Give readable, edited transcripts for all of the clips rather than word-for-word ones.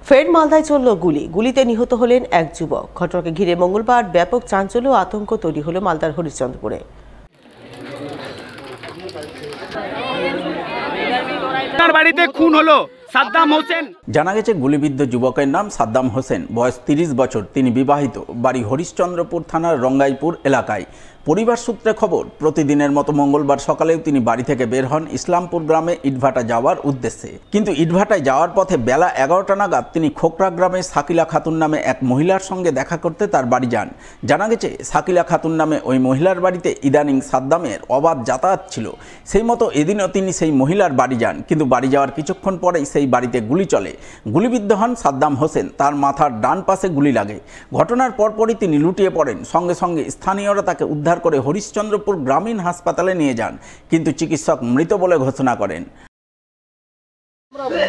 ফের মালদায় চলল গুলিতে নিহত হলেন এক যুবক। ঘটনাকে ঘিরে মঙ্গলবার ব্যাপক চাঞ্চল্য ও আতঙ্ক তৈরি হলো মালদার হরিশ্চন্দ্রপুরে। বাড়িতে খুন হলো সাদ্দাম হোসেন। জানা গেছে গুলিবিদ্ধ যুবকের নাম সাদ্দাম হোসেন, বয়স 30 বছর। তিনি বিবাহিত, বাড়ি হরিশ্চন্দ্রপুর থানার রঙ্গাইপুর এলাকায়। পরিবার সূত্রে খবর, প্রতিদিনের মতো মঙ্গলবার সকালেও তিনি বাড়ি থেকে বের হন ইসলামপুর গ্রামে ইটভাটা যাওয়ার উদ্দেশ্যে। কিন্তু ইটভাটায় যাওয়ার পথে বেলা 11টা নাগাদ তিনি খোকরা গ্রামে সাকিলা খাতুন নামে এক মহিলার সঙ্গে দেখা করতে তার বাড়ি যান। জানা গেছে সাকিলা খাতুন নামে ওই মহিলার বাড়িতে ইদানিং সাদ্দামের অবাধ যাতায়াত ছিল। সেই মতো এদিনও তিনি সেই মহিলার বাড়ি যান, কিন্তু বাড়ি যাওয়ার কিছুক্ষণ পরেই সেই বাড়িতে গুলি চলে। গুলিবিদ্ধ হন সাদ্দাম হোসেন, তার মাথার ডান পাশে গুলি লাগে। ঘটনার পরপরই তিনি লুটিয়ে পড়েন। সঙ্গে সঙ্গে স্থানীয়রা তাকে উদ্ধার করে হরিশ্চন্দ্রপুর গ্রামীণ হাসপাতালে নিয়ে যান, কিন্তু চিকিৎসক মৃত বলে ঘোষণা করেন।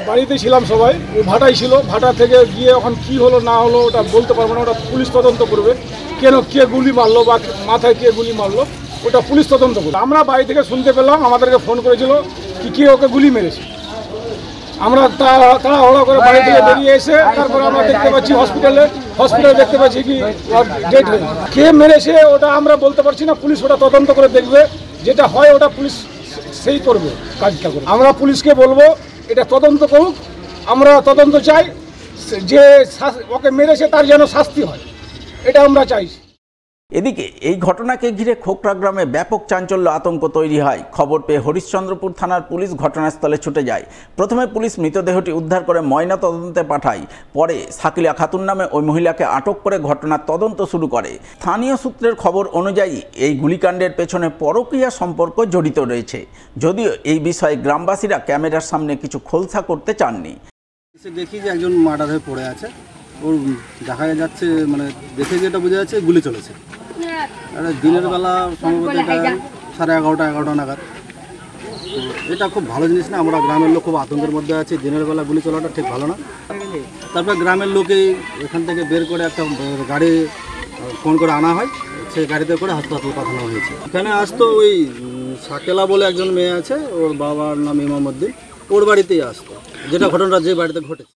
বাড়িতে ছিলাম সবাই, ও ভাটাই ছিল। ভাটা থেকে গিয়ে এখন কি হলো না হলো ওটা বলতে পারবো না, ওটা পুলিশ তদন্ত করবে। কেন কে গুলি মারলো বা মাথায় কে গুলি মারলো ওটা পুলিশ তদন্ত করবে। আমরা বাড়ি থেকে শুনতে পেলাম, আমাদেরকে ফোন করেছিল কি কে ওকে গুলি মেরেছে। আমরা তাড়াহুড়ো করে বাড়ি থেকে বেরিয়ে এসে তারপরে আমরা দেখতে পাচ্ছি হসপিটালে দেখতে পাচ্ছি কি ডেট হয়ে কে মেরেছে ওটা আমরা বলতে পারছি না। পুলিশ ওটা তদন্ত করে দেখবে, যেটা হয় ওটা পুলিশ সেই করবে, কাজটা করবে। আমরা পুলিশকে বলবো এটা তদন্ত করুক, আমরা তদন্ত চাই, যে ওকে মেরেছে তার যেন শাস্তি হয়, এটা আমরা চাইছি। এদিকে এই ঘটনাকে ঘিরে খোকরা গ্রামে ব্যাপক চাঞ্চল্য আতঙ্ক তৈরি হয়। খবর পেয়ে হরিশ্চন্দ্রপুর থানার পুলিশ ঘটনাস্থলে ছুটে যায়। প্রথমে পুলিশ মৃতদেহটি উদ্ধার করে ময়না তদন্তে পাঠায়। পরে সাকিলা খাতুন নামে ওই মহিলাকে আটক করে ঘটনার তদন্ত শুরু করে। স্থানীয় সূত্রের খবর অনুযায়ী এই গুলিকাণ্ডের পেছনে পরকীয়া সম্পর্ক জড়িত রয়েছে, যদিও এই বিষয়ে গ্রামবাসীরা ক্যামেরার সামনে কিছু খোলসা করতে চাননি। দেখি যে একজন মার্ডার হয়ে পড়ে আছে, ওর দেখা যাচ্ছে মানে দেখে যেটা বোঝা যাচ্ছে গুলি চলেছে। দিনের বেলা সম্ভবত 11:30 নাগাদ। তো এটা খুব ভালো জিনিস না, আমরা গ্রামের লোক খুব আতঙ্কের মধ্যে আছি। দিনের বেলা গুলি চলাটা ঠিক ভালো না। তারপরে গ্রামের লোকেই এখান থেকে বের করে একটা গাড়ি ফোন করে আনা হয়, সেই গাড়িতে করে হাসপাতালে পাঠানো হয়েছে। এখানে আসতো ওই সাকেলা বলে একজন মেয়ে আছে, ওর বাবার নাম ইমামউদ্দিন, ওর বাড়িতেই আসতো, যেটা ঘটনাটা যে বাড়িতে ঘটেছে।